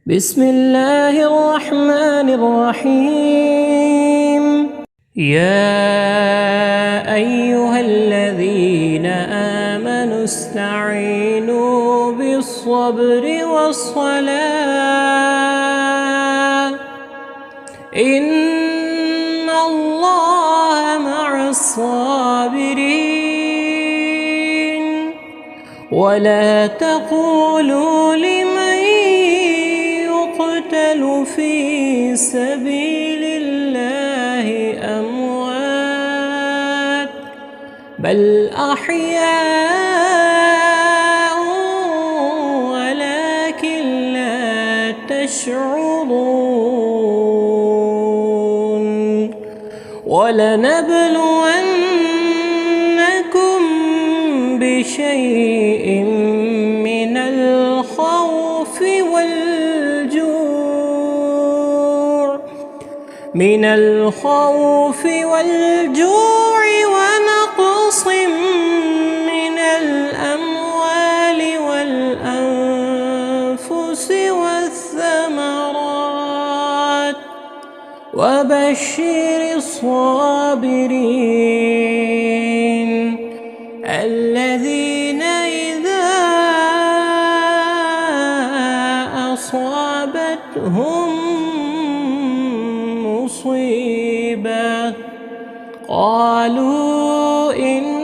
بسم الله الرحمن الرحيم. يا أيها الذين آمنوا استعينوا بالصبر والصلاة إن الله مع الصابرين. ولا تقولوا لمن يقتل في سبيل الله أموات بل أحياء ولكن لا تشعرون. ولنبلونكم بشيء من الخوف والجوع ونقص من الأموال والأنفس والثمرات وبشر الصابرين الذين إذا أصابتهم مصيبة قالوا إنا